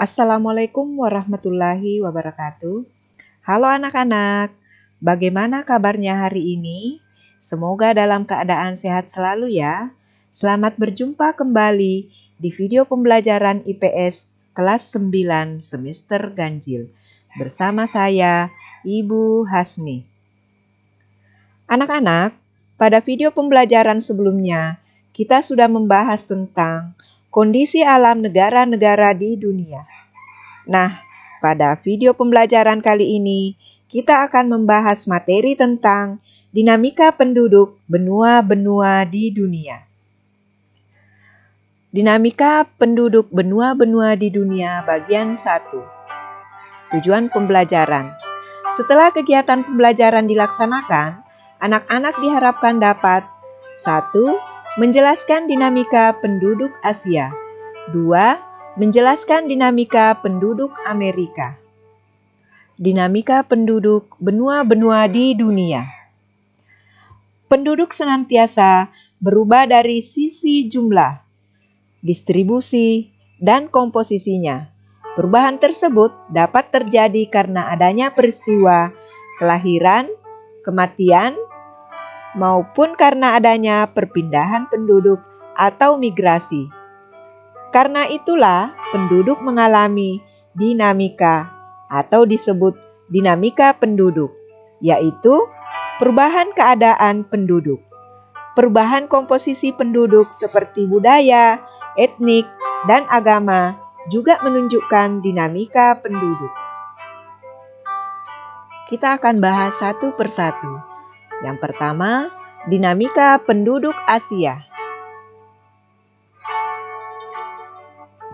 Assalamualaikum warahmatullahi wabarakatuh. Halo anak-anak, bagaimana kabarnya hari ini? Semoga dalam keadaan sehat selalu ya. Selamat berjumpa kembali di video pembelajaran IPS kelas 9 semester ganjil. Bersama saya, Ibu Hasmi. Anak-anak, pada video pembelajaran sebelumnya, kita sudah membahas tentang kondisi alam negara-negara di dunia. Nah, pada video pembelajaran kali ini, kita akan membahas materi tentang dinamika penduduk benua-benua di dunia. Dinamika penduduk benua-benua di dunia bagian 1. Tujuan pembelajaran. Setelah kegiatan pembelajaran dilaksanakan, anak-anak diharapkan dapat 1. Menjelaskan dinamika penduduk Asia. 2. Menjelaskan dinamika penduduk Amerika. Dinamika penduduk benua-benua di dunia. Penduduk senantiasa berubah dari sisi jumlah, distribusi, dan komposisinya. Perubahan tersebut dapat terjadi karena adanya peristiwa kelahiran, kematian, maupun karena adanya perpindahan penduduk atau migrasi. Karena itulah penduduk mengalami dinamika atau disebut dinamika penduduk, yaitu perubahan keadaan penduduk. Perubahan komposisi penduduk seperti budaya, etnik, dan agama juga menunjukkan dinamika penduduk. Kita akan bahas satu persatu. Yang pertama, dinamika penduduk Asia.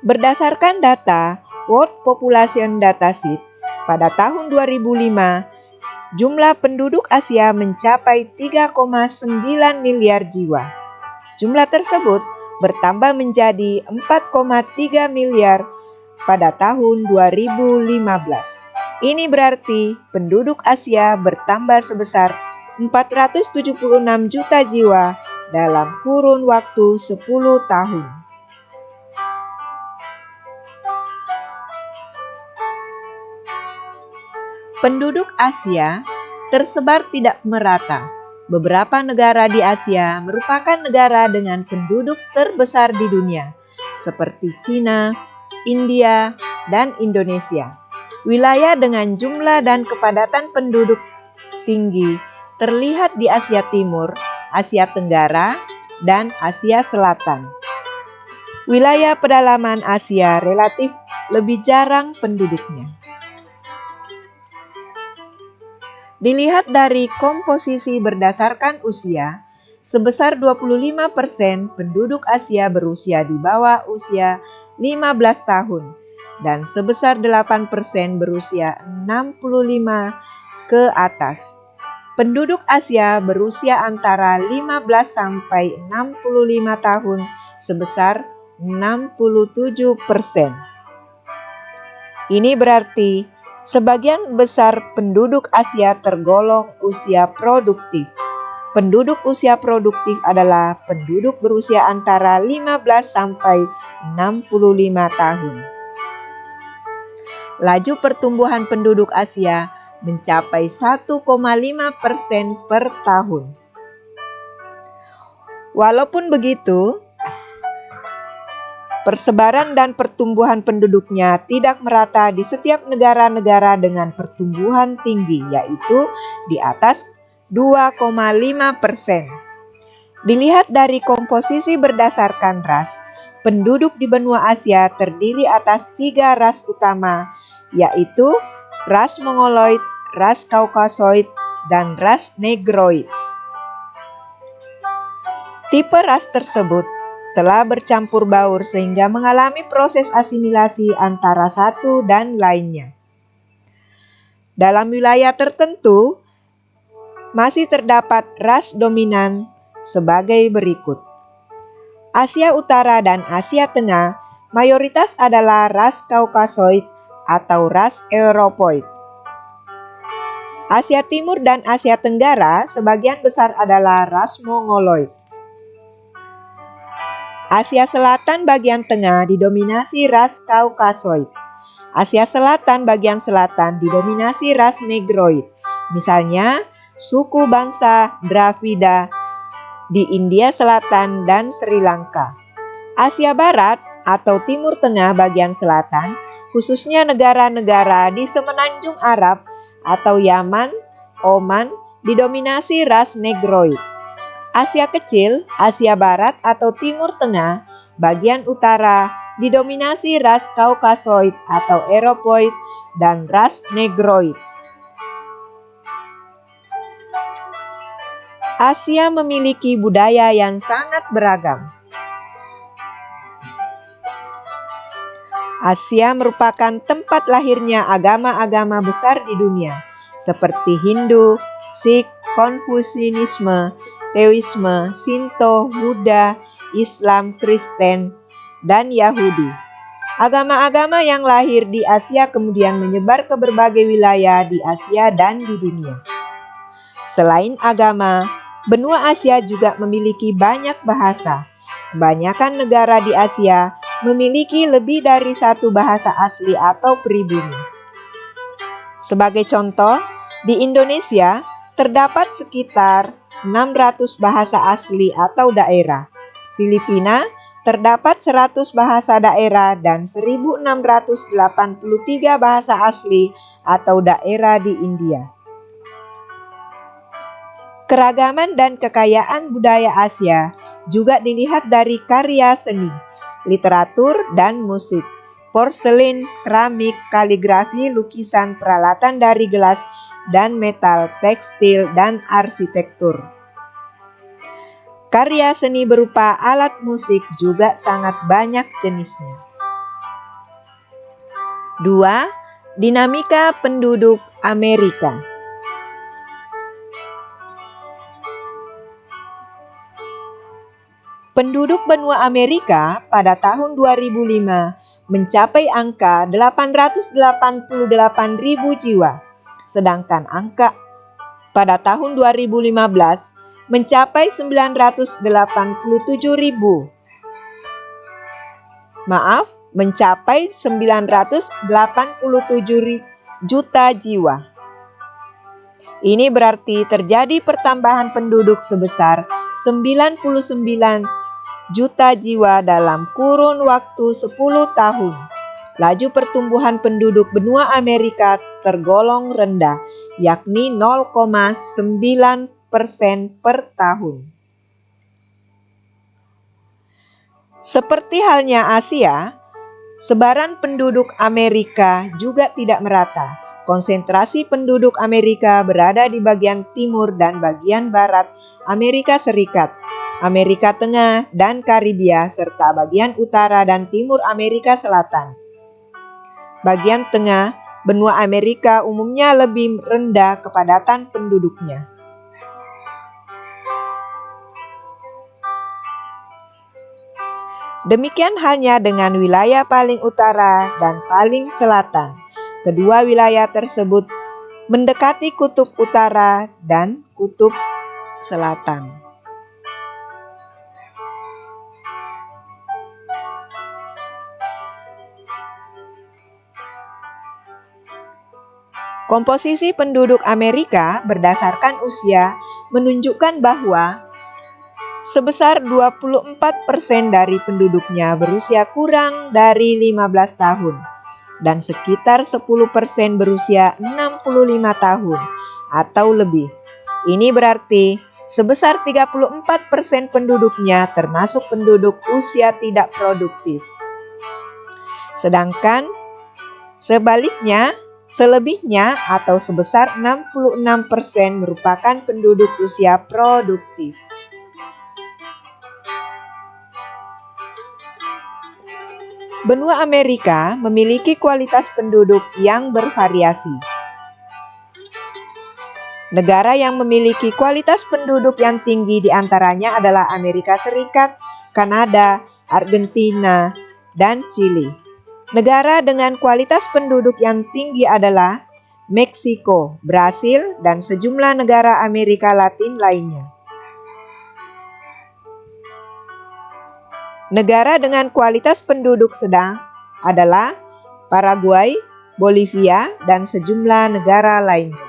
Berdasarkan data World Population Datasheet, pada tahun 2005, jumlah penduduk Asia mencapai 3,9 miliar jiwa. Jumlah tersebut bertambah menjadi 4,3 miliar pada tahun 2015. Ini berarti penduduk Asia bertambah sebesar 476 juta jiwa dalam kurun waktu 10 tahun. Penduduk Asia tersebar tidak merata. Beberapa negara di Asia merupakan negara dengan penduduk terbesar di dunia, seperti Cina, India, dan Indonesia. Wilayah dengan jumlah dan kepadatan penduduk tinggi terlihat di Asia Timur, Asia Tenggara, dan Asia Selatan. Wilayah pedalaman Asia relatif lebih jarang penduduknya. Dilihat dari komposisi berdasarkan usia, sebesar 25% penduduk Asia berusia di bawah usia 15 tahun dan sebesar 8% berusia 65 ke atas. Penduduk Asia berusia antara 15 sampai 65 tahun sebesar 67%. Ini berarti sebagian besar penduduk Asia tergolong usia produktif. Penduduk usia produktif adalah penduduk berusia antara 15 sampai 65 tahun. Laju pertumbuhan penduduk Asia mencapai 1,5% per tahun. Walaupun begitu, persebaran dan pertumbuhan penduduknya tidak merata di setiap negara-negara dengan pertumbuhan tinggi, yaitu di atas 2,5%. Dilihat dari komposisi berdasarkan ras, penduduk di benua Asia terdiri atas 3 ras utama, yaitu ras Mongoloid, ras Kaukasoid, dan ras Negroid. Tipe ras tersebut telah bercampur baur sehingga mengalami proses asimilasi antara satu dan lainnya. Dalam wilayah tertentu, masih terdapat ras dominan sebagai berikut. Asia Utara dan Asia Tengah mayoritas adalah ras Kaukasoid atau ras Europoid. Asia Timur dan Asia Tenggara sebagian besar adalah ras Mongoloid. Asia Selatan bagian tengah didominasi ras Kaukasoid. Asia Selatan bagian selatan didominasi ras Negroid, misalnya suku bangsa Dravida di India Selatan dan Sri Lanka. Asia Barat atau Timur Tengah bagian selatan, khususnya negara-negara di Semenanjung Arab atau Yaman, Oman, didominasi ras Negroid. Asia Kecil, Asia Barat atau Timur Tengah bagian utara didominasi ras Kaukasoid atau Eropoid dan ras Negroid. Asia memiliki budaya yang sangat beragam. Asia merupakan tempat lahirnya agama-agama besar di dunia, seperti Hindu, Sikh, Konfusianisme, Taoisme, Shinto, Buddha, Islam, Kristen, dan Yahudi. Agama-agama yang lahir di Asia kemudian menyebar ke berbagai wilayah di Asia dan di dunia. Selain agama, benua Asia juga memiliki banyak bahasa. Kebanyakan negara di Asia memiliki lebih dari satu bahasa asli atau pribumi. Sebagai contoh, di Indonesia terdapat sekitar 600 bahasa asli atau daerah. Filipina terdapat 100 bahasa daerah dan 1683 bahasa asli atau daerah di India. Keragaman dan kekayaan budaya Asia juga dilihat dari karya seni, literatur dan musik, porselin, keramik, kaligrafi, lukisan, peralatan dari gelas dan metal, tekstil, dan arsitektur. Karya seni berupa alat musik juga sangat banyak jenisnya. 2. Dinamika penduduk Amerika. Penduduk benua Amerika pada tahun 2005 mencapai angka 888.000 jiwa, sedangkan angka pada tahun 2015 mencapai 987 juta jiwa. Ini berarti terjadi pertambahan penduduk sebesar 99 juta jiwa dalam kurun waktu 10 tahun. Laju pertumbuhan penduduk benua Amerika tergolong rendah, yakni 0,9% per tahun. Seperti halnya Asia, sebaran penduduk Amerika juga tidak merata. Konsentrasi penduduk Amerika berada di bagian timur dan bagian barat Amerika Serikat, Amerika Tengah dan Karibia, serta bagian utara dan timur Amerika Selatan. Bagian tengah benua Amerika umumnya lebih rendah kepadatan penduduknya. Demikian halnya dengan wilayah paling utara dan paling selatan. Kedua wilayah tersebut mendekati kutub utara dan kutub selatan. Komposisi penduduk Amerika berdasarkan usia menunjukkan bahwa sebesar 24% dari penduduknya berusia kurang dari 15 tahun dan sekitar 10% berusia 65 tahun atau lebih. Ini berarti sebesar 34% penduduknya termasuk penduduk usia tidak produktif. Sedangkan sebaliknya, selebihnya atau sebesar 66% merupakan penduduk usia produktif. Benua Amerika memiliki kualitas penduduk yang bervariasi. Negara yang memiliki kualitas penduduk yang tinggi diantaranya adalah Amerika Serikat, Kanada, Argentina, dan Chili. Negara dengan kualitas penduduk yang tinggi adalah Meksiko, Brasil, dan sejumlah negara Amerika Latin lainnya. Negara dengan kualitas penduduk sedang adalah Paraguay, Bolivia, dan sejumlah negara lainnya.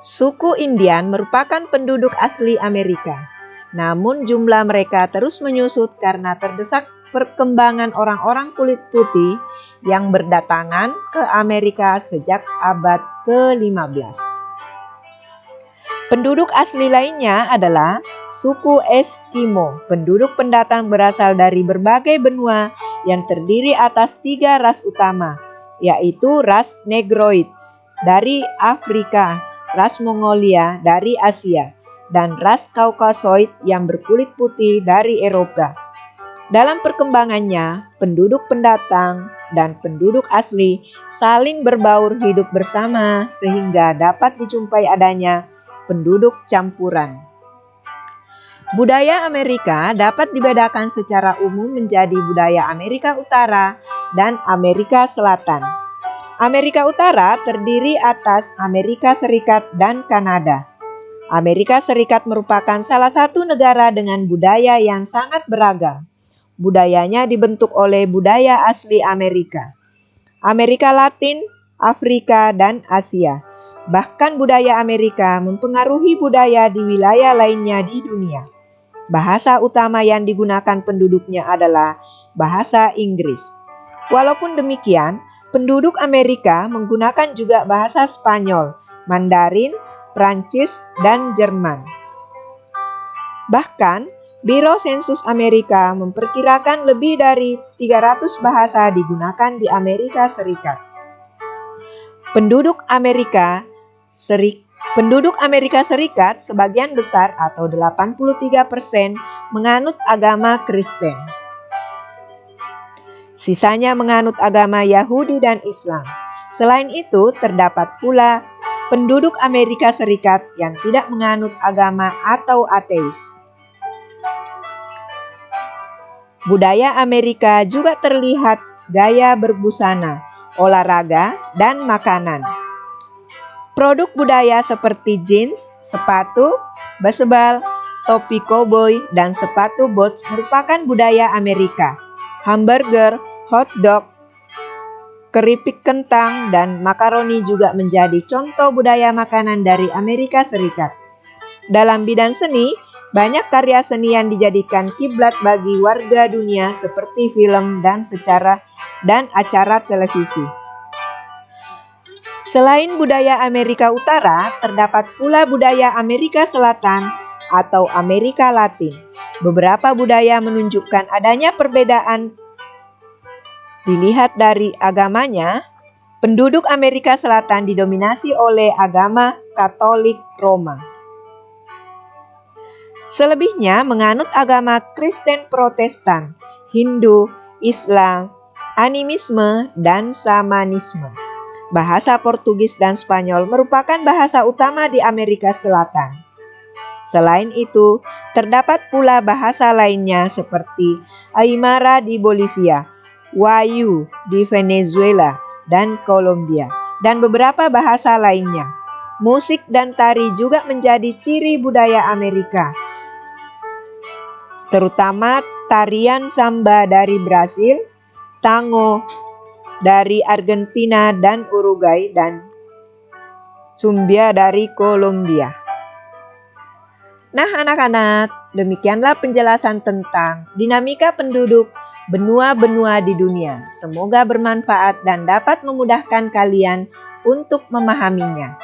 Suku Indian merupakan penduduk asli Amerika, namun jumlah mereka terus menyusut karena terdesak perkembangan orang-orang kulit putih yang berdatangan ke Amerika sejak abad ke-15. Penduduk asli lainnya adalah suku Eskimo. Penduduk pendatang berasal dari berbagai benua yang terdiri atas 3 ras utama, yaitu ras Negroid dari Afrika, ras Mongolia dari Asia, dan ras Kaukasoid yang berkulit putih dari Eropa. Dalam perkembangannya, penduduk pendatang dan penduduk asli saling berbaur hidup bersama sehingga dapat dijumpai adanya penduduk campuran. Budaya Amerika dapat dibedakan secara umum menjadi budaya Amerika Utara dan Amerika Selatan. Amerika Utara terdiri atas Amerika Serikat dan Kanada. Amerika Serikat merupakan salah satu negara dengan budaya yang sangat beragam. Budayanya dibentuk oleh budaya asli Amerika. Amerika Latin, Afrika, dan Asia. Bahkan budaya Amerika mempengaruhi budaya di wilayah lainnya di dunia. Bahasa utama yang digunakan penduduknya adalah bahasa Inggris. Walaupun demikian, penduduk Amerika menggunakan juga bahasa Spanyol, Mandarin, Prancis, dan Jerman. Bahkan, Biro Sensus Amerika memperkirakan lebih dari 300 bahasa digunakan di Amerika Serikat. Penduduk Amerika Serikat sebagian besar atau 83% menganut agama Kristen. Sisanya menganut agama Yahudi dan Islam. Selain itu, terdapat pula penduduk Amerika Serikat yang tidak menganut agama atau ateis. Budaya Amerika juga terlihat gaya berbusana, olahraga, dan makanan. Produk budaya seperti jeans, sepatu, baseball, topi koboi, dan sepatu boots merupakan budaya Amerika. Hamburger, hot dog, keripik kentang, dan makaroni juga menjadi contoh budaya makanan dari Amerika Serikat. Dalam bidang seni, banyak karya seni yang dijadikan kiblat bagi warga dunia seperti film dan acara televisi. Selain budaya Amerika Utara, terdapat pula budaya Amerika Selatan atau Amerika Latin. Beberapa budaya menunjukkan adanya perbedaan. Dilihat dari agamanya, penduduk Amerika Selatan didominasi oleh agama Katolik Roma. Selebihnya menganut agama Kristen Protestan, Hindu, Islam, animisme, dan Shamanisme. Bahasa Portugis dan Spanyol merupakan bahasa utama di Amerika Selatan. Selain itu, terdapat pula bahasa lainnya seperti Aymara di Bolivia, Wayu di Venezuela dan Kolombia, dan beberapa bahasa lainnya. Musik dan tari juga menjadi ciri budaya Amerika, terutama tarian samba dari Brasil, tango dari Argentina dan Uruguay, dan cumbia dari Kolombia. Nah anak-anak, demikianlah penjelasan tentang dinamika penduduk benua-benua di dunia. Semoga bermanfaat dan dapat memudahkan kalian untuk memahaminya.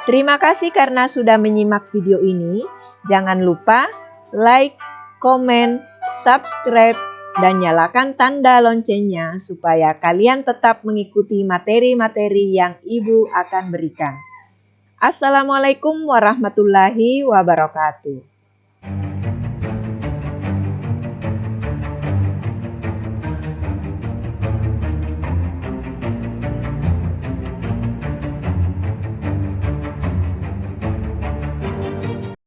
Terima kasih karena sudah menyimak video ini. Jangan lupa like, komen, subscribe, dan nyalakan tanda loncengnya supaya kalian tetap mengikuti materi-materi yang Ibu akan berikan. Assalamualaikum warahmatullahi wabarakatuh.